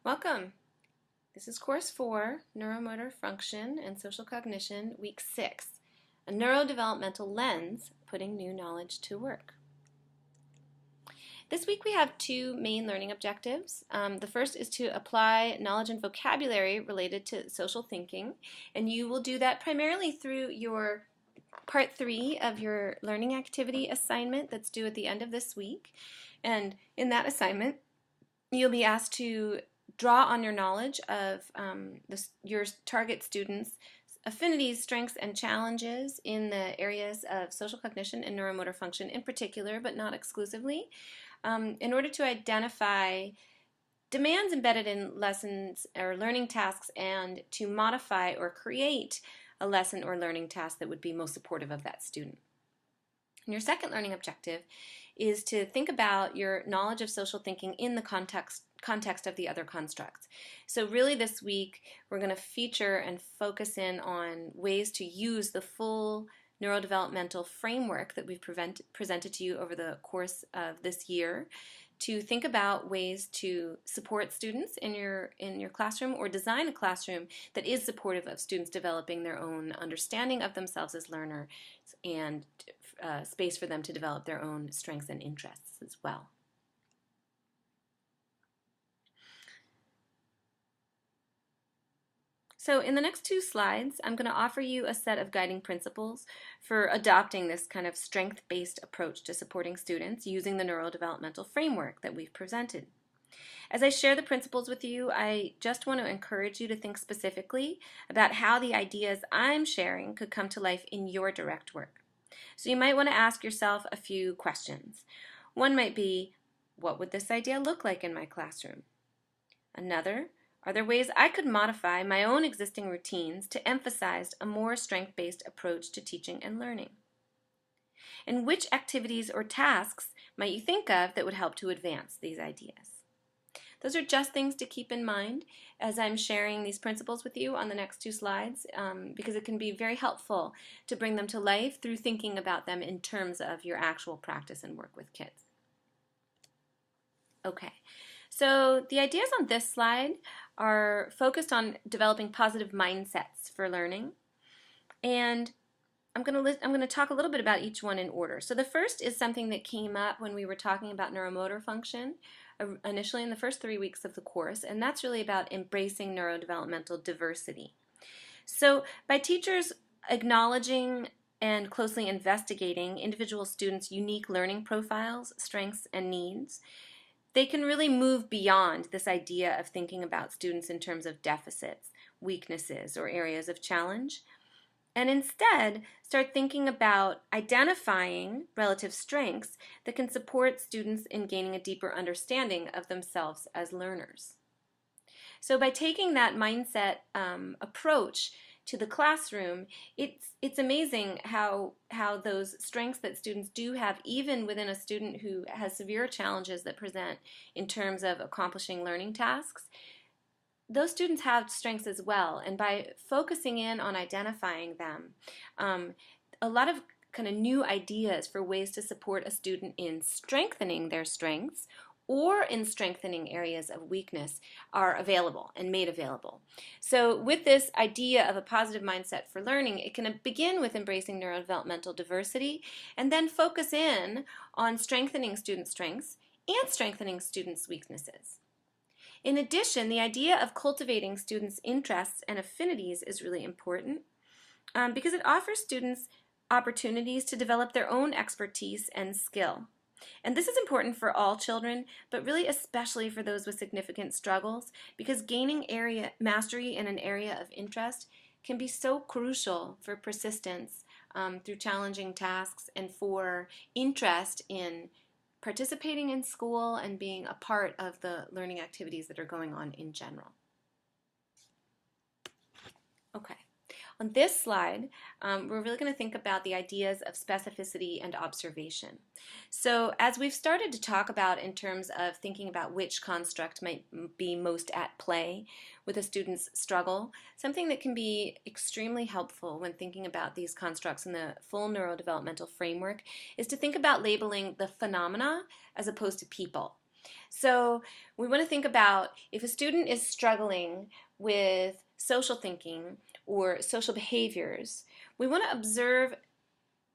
Welcome. This is Course 4, Neuromotor Function and Social Cognition, Week 6, a neurodevelopmental lens, putting new knowledge to work. This week we have two main learning objectives. The first is to apply knowledge and vocabulary related to social thinking, and you will do that primarily through your Part 3 of your learning activity assignment that's due at the end of this week. And in that assignment, you'll be asked to draw on your knowledge of your target students' affinities, strengths, and challenges in the areas of social cognition and neuromotor function in particular, but not exclusively, in order to identify demands embedded in lessons or learning tasks and to modify or create a lesson or learning task that would be most supportive of that student. And your second learning objective is to think about your knowledge of social thinking in the context of the other constructs. So really this week we're going to feature and focus in on ways to use the full neurodevelopmental framework that we've presented to you over the course of this year to think about ways to support students in your classroom or design a classroom that is supportive of students developing their own understanding of themselves as learners and space for them to develop their own strengths and interests as well. So in the next two slides, I'm going to offer you a set of guiding principles for adopting this kind of strength-based approach to supporting students using the neurodevelopmental framework that we've presented. As I share the principles with you, I just want to encourage you to think specifically about how the ideas I'm sharing could come to life in your direct work. So you might want to ask yourself a few questions. One might be, what would this idea look like in my classroom? Another, are there ways I could modify my own existing routines to emphasize a more strength-based approach to teaching and learning? And which activities or tasks might you think of that would help to advance these ideas? Those are just things to keep in mind as I'm sharing these principles with you on the next two slides, because it can be very helpful to bring them to life through thinking about them in terms of your actual practice and work with kids. Okay. So the ideas on this slide are focused on developing positive mindsets for learning, and I'm going to talk a little bit about each one in order. So the first is something that came up when we were talking about neuromotor function initially in the first 3 weeks of the course, and that's really about embracing neurodevelopmental diversity. So by teachers acknowledging and closely investigating individual students' unique learning profiles, strengths, and needs, they can really move beyond this idea of thinking about students in terms of deficits, weaknesses, or areas of challenge, and instead start thinking about identifying relative strengths that can support students in gaining a deeper understanding of themselves as learners. So by taking that mindset approach to the classroom, it's amazing how those strengths that students do have, even within a student who has severe challenges that present in terms of accomplishing learning tasks, those students have strengths as well. And by focusing in on identifying them, a lot of kind of new ideas for ways to support a student in strengthening their strengths or in strengthening areas of weakness are available and made available. So with this idea of a positive mindset for learning, it can begin with embracing neurodevelopmental diversity and then focus in on strengthening student strengths and strengthening students' weaknesses. In addition, the idea of cultivating students' interests and affinities is really important because it offers students opportunities to develop their own expertise and skill. And this is important for all children, but really especially for those with significant struggles, because gaining mastery in an area of interest can be so crucial for persistence through challenging tasks and for interest in participating in school and being a part of the learning activities that are going on in general. Okay. On this slide, we're really going to think about the ideas of specificity and observation. So as we've started to talk about in terms of thinking about which construct might be most at play with a student's struggle, something that can be extremely helpful when thinking about these constructs in the full neurodevelopmental framework is to think about labeling the phenomena as opposed to people. So we want to think about if a student is struggling with social thinking or social behaviors, we want to observe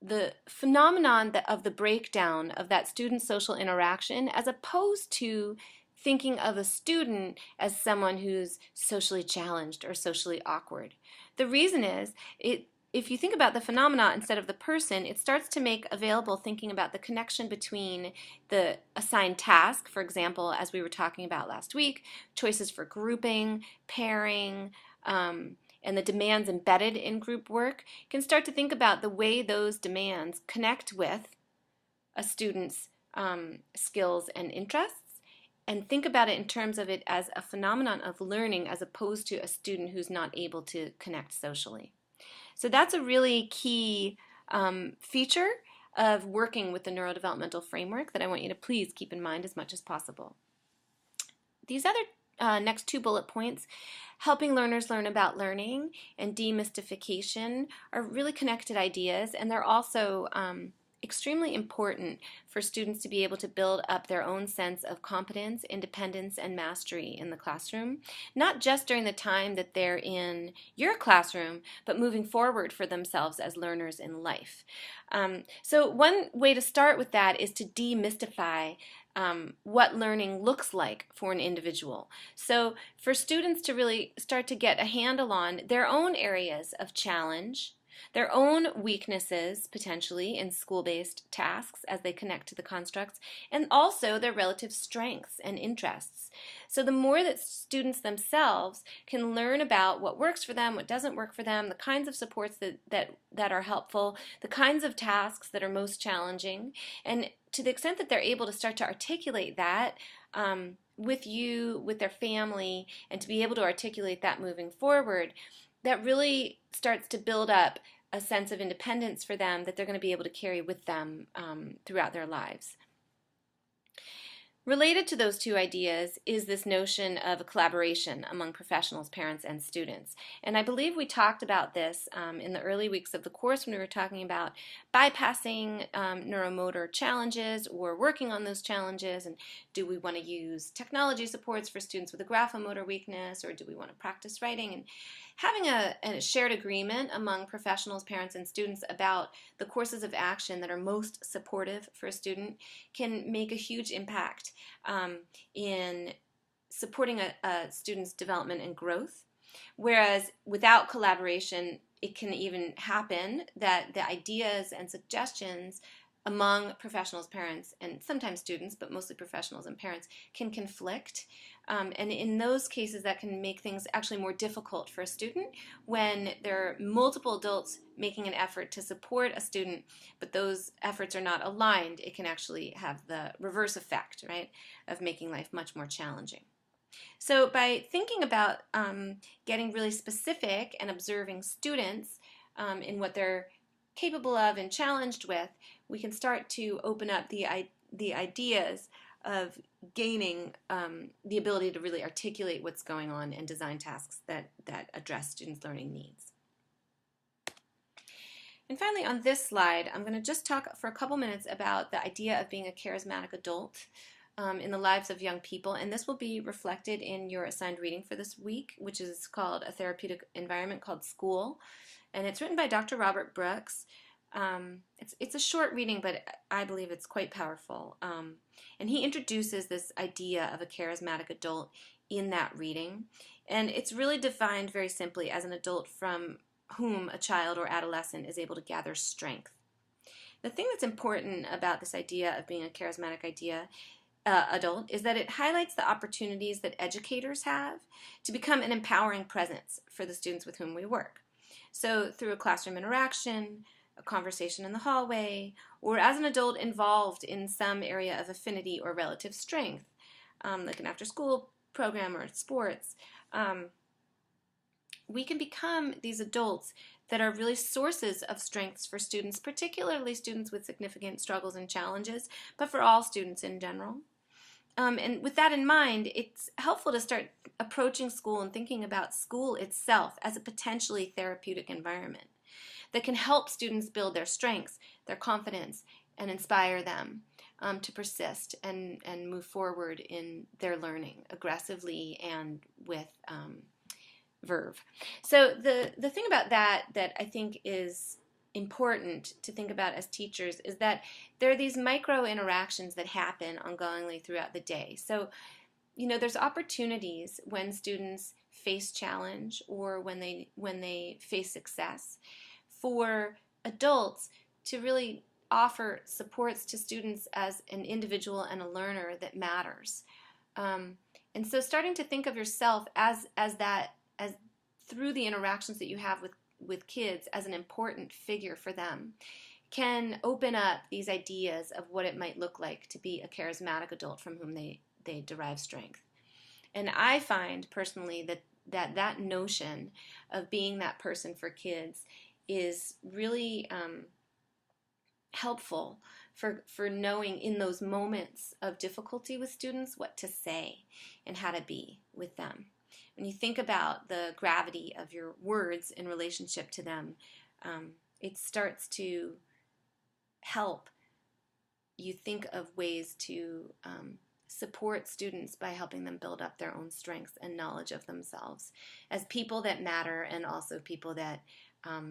the phenomenon of the breakdown of that student social interaction as opposed to thinking of a student as someone who's socially challenged or socially awkward. The reason is if you think about the phenomena instead of the person, it starts to make available thinking about the connection between the assigned task, for example, as we were talking about last week, choices for grouping, pairing, and the demands embedded in group work. You can start to think about the way those demands connect with a student's skills and interests, and think about it in terms of it as a phenomenon of learning as opposed to a student who's not able to connect socially. So that's a really key feature of working with the neurodevelopmental framework that I want you to please keep in mind as much as possible. These other next two bullet points, helping learners learn about learning and demystification, are really connected ideas, and they're also extremely important for students to be able to build up their own sense of competence, independence, and mastery in the classroom, not just during the time that they're in your classroom, but moving forward for themselves as learners in life. So one way to start with that is to demystify what learning looks like for an individual. So for students to really start to get a handle on their own areas of challenge, their own weaknesses potentially in school-based tasks as they connect to the constructs, and also their relative strengths and interests. So the more that students themselves can learn about what works for them, what doesn't work for them, the kinds of supports that are helpful, the kinds of tasks that are most challenging, and to the extent that they're able to start to articulate that with you, with their family, and to be able to articulate that moving forward, that really starts to build up a sense of independence for them that they're going to be able to carry with them throughout their lives. Related to those two ideas is this notion of a collaboration among professionals, parents, and students. And I believe we talked about this in the early weeks of the course when we were talking about bypassing neuromotor challenges or working on those challenges, and do we want to use technology supports for students with a graphomotor weakness, or do we want to practice writing? And having a shared agreement among professionals, parents, and students about the courses of action that are most supportive for a student can make a huge impact in supporting a student's development and growth. Whereas without collaboration, it can even happen that the ideas and suggestions among professionals, parents, and sometimes students, but mostly professionals and parents, can conflict. And in those cases, that can make things actually more difficult for a student when there are multiple adults making an effort to support a student, but those efforts are not aligned. It can actually have the reverse effect, right, of making life much more challenging. So by thinking about getting really specific and observing students in what they're capable of and challenged with, we can start to open up the ideas of gaining the ability to really articulate what's going on and design tasks that address students' learning needs. And finally, on this slide, I'm going to just talk for a couple minutes about the idea of being a charismatic adult in the lives of young people, and this will be reflected in your assigned reading for this week, which is called A Therapeutic Environment Called School, and it's written by Dr. Robert Brooks. It's a short reading, but I believe it's quite powerful. And he introduces this idea of a charismatic adult in that reading, and it's really defined very simply as an adult from whom a child or adolescent is able to gather strength. The thing that's important about this idea of being a charismatic adult is that it highlights the opportunities that educators have to become an empowering presence for the students with whom we work. So through a classroom interaction, a conversation in the hallway, or as an adult involved in some area of affinity or relative strength, like an after-school program or sports, we can become these adults that are really sources of strengths for students, particularly students with significant struggles and challenges, but for all students in general. And with that in mind, it's helpful to start approaching school and thinking about school itself as a potentially therapeutic environment that can help students build their strengths, their confidence, and inspire them to persist and move forward in their learning aggressively and with verve. So the thing about that I think is important to think about as teachers is that there are these micro interactions that happen ongoingly throughout the day. So, there's opportunities when students face challenge or when they face success for adults to really offer supports to students as an individual and a learner that matters. And so starting to think of yourself as through the interactions that you have with kids as an important figure for them can open up these ideas of what it might look like to be a charismatic adult from whom they derive strength. And I find personally that notion of being that person for kids is really helpful for knowing in those moments of difficulty with students what to say and how to be with them. When you think about the gravity of your words in relationship to them, it starts to help you think of ways to support students by helping them build up their own strengths and knowledge of themselves as people that matter and also people that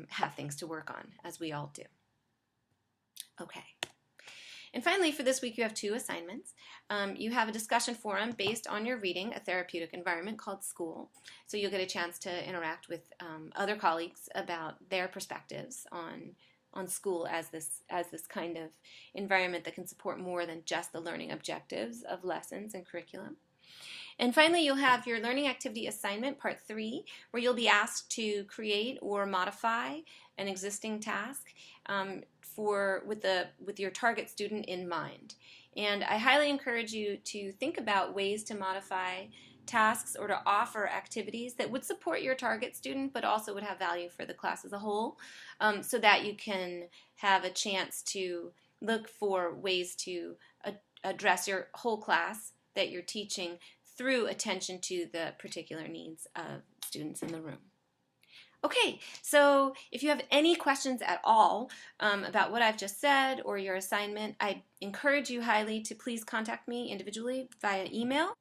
have things to work on, as we all do. Okay. And finally, for this week, you have 2 assignments. You have a discussion forum based on your reading, A Therapeutic Environment, called School. So you'll get a chance to interact with other colleagues about their perspectives on school as this kind of environment that can support more than just the learning objectives of lessons and curriculum. And finally, you'll have your learning activity assignment, part 3, where you'll be asked to create or modify an existing task with your target student in mind. And I highly encourage you to think about ways to modify tasks or to offer activities that would support your target student but also would have value for the class as a whole, so that you can have a chance to look for ways to address your whole class that you're teaching through attention to the particular needs of students in the room. Okay, so if you have any questions at all about what I've just said or your assignment, I encourage you highly to please contact me individually via email.